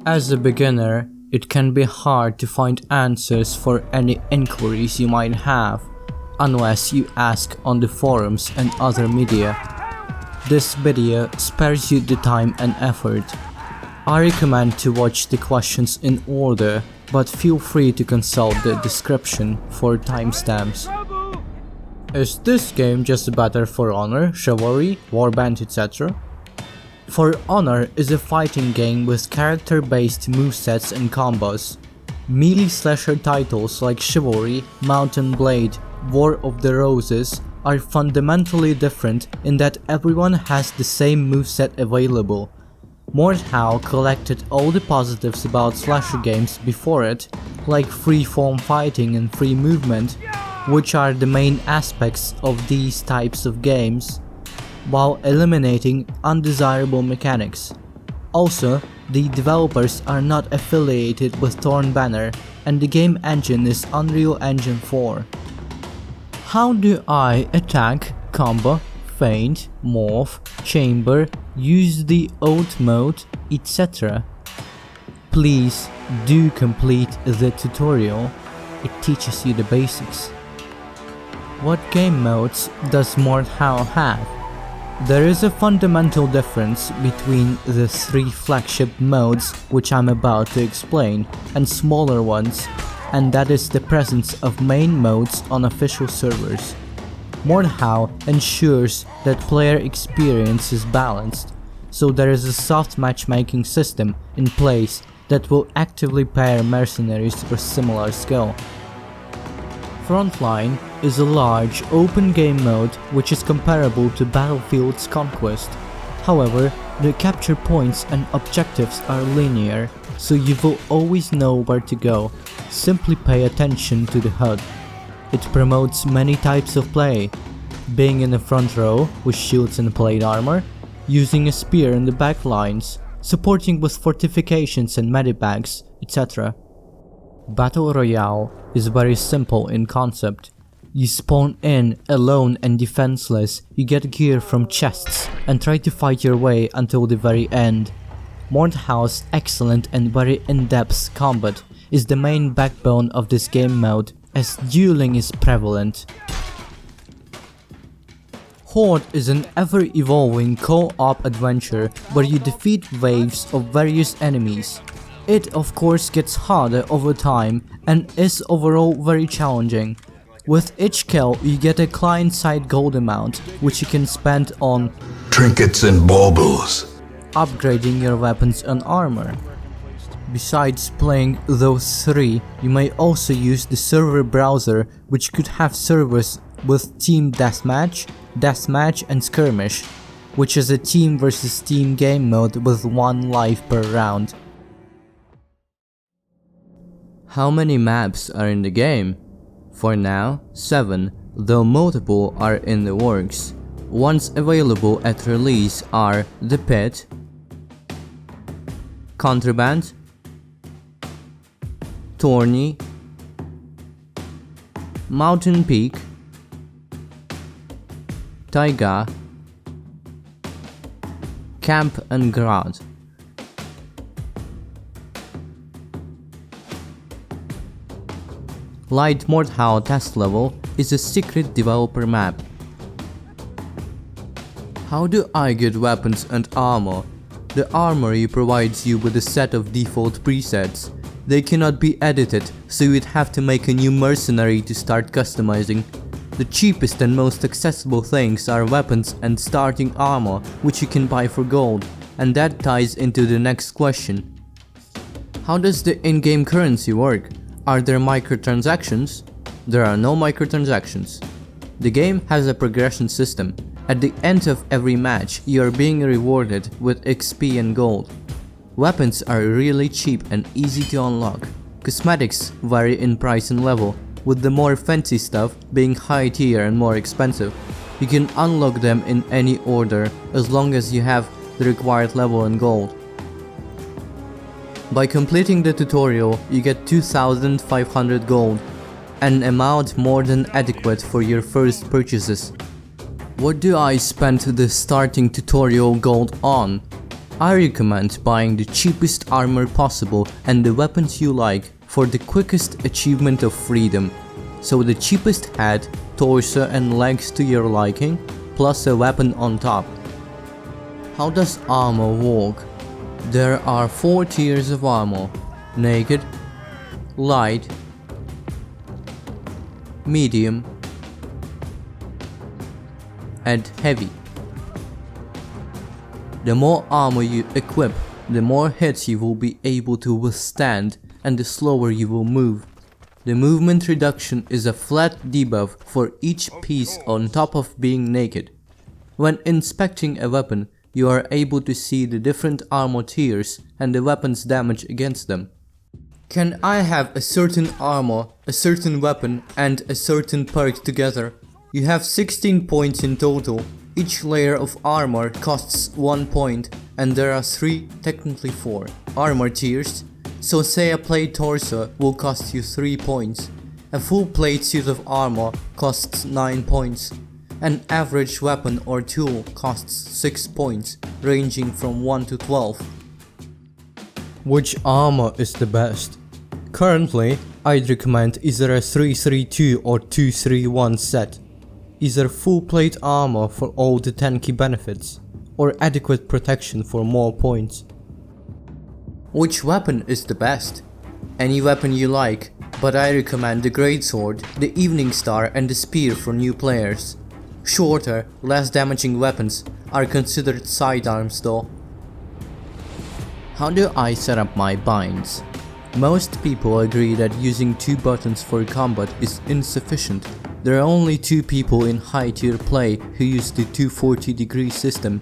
As a beginner, it can be hard to find answers for any inquiries you might have, unless you ask on the forums and other media. This video spares you the time and effort. I recommend to watch the questions in order, but feel free to consult the description for timestamps. Is this game just better for Honor, Chivalry, Warband, etc.? For Honor is a fighting game with character-based movesets and combos. Melee slasher titles like Chivalry, Mountain Blade, War of the Roses are fundamentally different in that everyone has the same moveset available. Mordhau collected all the positives about slasher games before it, like free-form fighting and free movement, which are the main aspects of these types of games, while eliminating undesirable mechanics. Also, the developers are not affiliated with Torn Banner, and the game engine is Unreal Engine 4. How do I attack, combo, feint, morph, chamber, use the ult mode, etc.? Please do complete the tutorial, it teaches you the basics. What game modes does Mordhau have? There is a fundamental difference between the 3 flagship modes, which I'm about to explain, and smaller ones, and that is the presence of main modes on official servers. Mordhau ensures that player experience is balanced, so there is a soft matchmaking system in place that will actively pair mercenaries or similar skill. Frontline is a large, open game mode which is comparable to Battlefield's Conquest. However, the capture points and objectives are linear, so you will always know where to go. Simply pay attention to the HUD. It promotes many types of play, being in the front row with shields and plate armor, using a spear in the back lines, supporting with fortifications and medibags, etc. Battle Royale is very simple in concept. You spawn in alone and defenseless, you get gear from chests and try to fight your way until the very end. Mordhau's excellent and very in-depth combat is the main backbone of this game mode, as dueling is prevalent. Horde is an ever-evolving co-op adventure where you defeat waves of various enemies. It of course gets harder over time and is overall very challenging. With each kill you get a client-side gold amount, which you can spend on trinkets and baubles, upgrading your weapons and armor. Besides playing those 3, you may also use the server browser, which could have servers with Team Deathmatch, Deathmatch and Skirmish, which is a team versus team game mode with 1 life per round. How many maps are in the game? For now, 7, though multiple are in the works. Ones available at release are The Pit, Contraband, Tourney, Mountain Peak, Taiga, Camp and Grad. Light Mordhau test level is a secret developer map. How do I get weapons and armor? The armory provides you with a set of default presets. They cannot be edited, so you'd have to make a new mercenary to start customizing. The cheapest and most accessible things are weapons and starting armor, which you can buy for gold, and that ties into the next question. How does the in-game currency work? Are there microtransactions? There are no microtransactions. The game has a progression system. At the end of every match, you are being rewarded with XP and gold. Weapons are really cheap and easy to unlock. Cosmetics vary in price and level, with the more fancy stuff being high tier and more expensive. You can unlock them in any order as long as you have the required level and gold. By completing the tutorial, you get 2500 gold, an amount more than adequate for your first purchases. What do I spend the starting tutorial gold on? I recommend buying the cheapest armor possible and the weapons you like for the quickest achievement of freedom. So the cheapest head, torso and legs to your liking, plus a weapon on top. How does armor work? There are 4 tiers of armor: naked, light, medium, and heavy. The more armor you equip, the more hits you will be able to withstand and the slower you will move. The movement reduction is a flat debuff for each piece on top of being naked. When inspecting a weapon, you are able to see the different armor tiers and the weapon's damage against them. Can I have a certain armor, a certain weapon, and a certain perk together? You have 16 points in total. Each layer of armor costs 1 point, and there are 3, technically 4, armor tiers. So say a plate torso will cost you 3 points. A full plate suit of armor costs 9 points. An average weapon or tool costs 6 points, ranging from 1 to 12. Which armor is the best? Currently, I'd recommend either a 3-3-2 or 2-3-1 set. Either full plate armor for all the tanky benefits, or adequate protection for more points. Which weapon is the best? Any weapon you like, but I recommend the greatsword, the evening star and the spear for new players. Shorter, less damaging weapons are considered sidearms though. How do I set up my binds? Most people agree that using 2 buttons for combat is insufficient. There are only 2 people in high tier play who use the 240-degree system.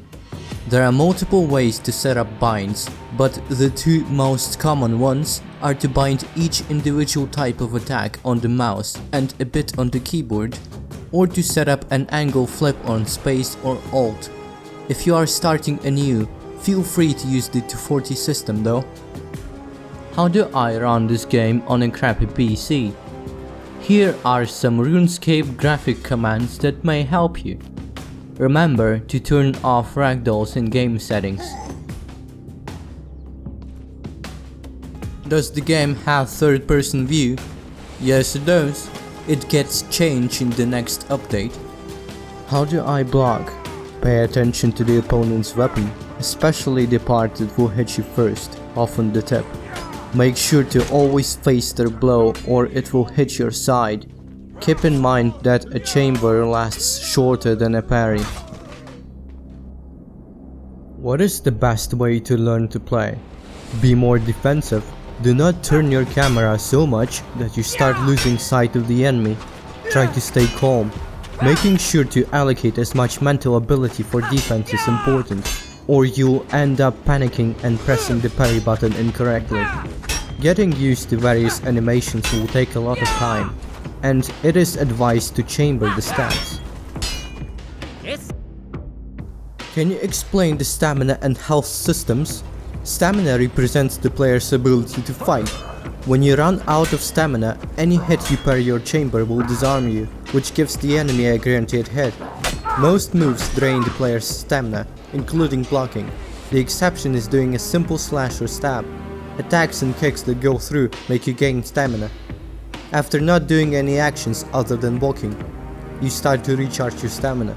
There are multiple ways to set up binds, but the 2 most common ones are to bind each individual type of attack on the mouse and a bit on the keyboard, or to set up an angle flip on space or alt. If you are starting anew, feel free to use the 240 system though. How do I run this game on a crappy PC? Here are some RuneScape graphic commands that may help you. Remember to turn off ragdolls in game settings. Does the game have third-person view? Yes it does. It gets changed in the next update. How do I block? Pay attention to the opponent's weapon, especially the part that will hit you first, often the tip. Make sure to always face their blow or it will hit your side. Keep in mind that a chamber lasts shorter than a parry. What is the best way to learn to play? Be more defensive. Do not turn your camera so much that you start losing sight of the enemy. Try to stay calm. Making sure to allocate as much mental ability for defense is important, or you'll end up panicking and pressing the parry button incorrectly. Getting used to various animations will take a lot of time, and it is advised to chamber the stats. Can you explain the stamina and health systems? Stamina represents the player's ability to fight. When you run out of stamina, any hit you parry your chamber will disarm you, which gives the enemy a guaranteed hit. Most moves drain the player's stamina, including blocking. The exception is doing a simple slash or stab. Attacks and kicks that go through make you gain stamina. After not doing any actions other than walking, you start to recharge your stamina.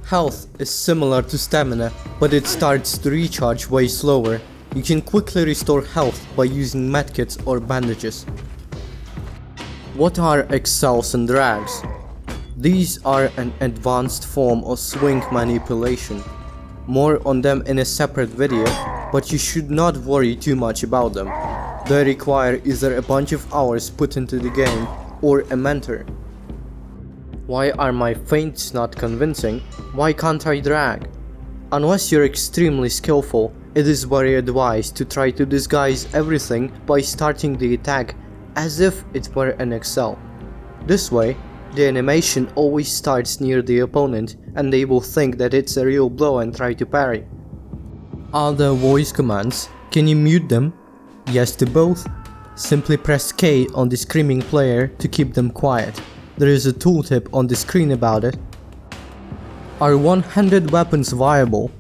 Health is similar to stamina, but it starts to recharge way slower. You can quickly restore health by using medkits or bandages. What are accels and drags? These are an advanced form of swing manipulation. More on them in a separate video, but you should not worry too much about them. They require either a bunch of hours put into the game or a mentor. Why are my feints not convincing? Why can't I drag? Unless you're extremely skillful, it is very advised to try to disguise everything by starting the attack as if it were an accel. This way, the animation always starts near the opponent and they will think that it's a real blow and try to parry. Are there voice commands? Can you mute them? Yes to both. Simply press K on the screaming player to keep them quiet. There is a tooltip on the screen about it. Are one-handed weapons viable?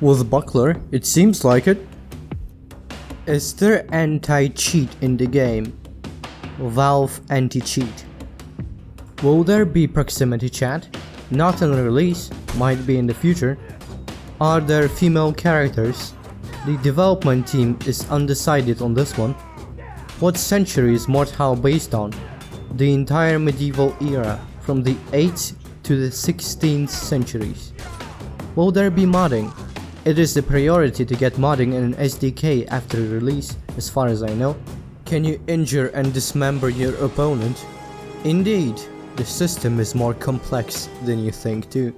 With Buckler, it seems like it. Is there anti-cheat in the game? Valve anti-cheat. Will there be proximity chat? Not in release, might be in the future. Are there female characters? The development team is undecided on this one. What century is Mordhau based on? The entire medieval era, from the 8th to the 16th centuries. Will there be modding? It is the priority to get modding in an SDK after release, as far as I know. Can you injure and dismember your opponent? Indeed, the system is more complex than you think too.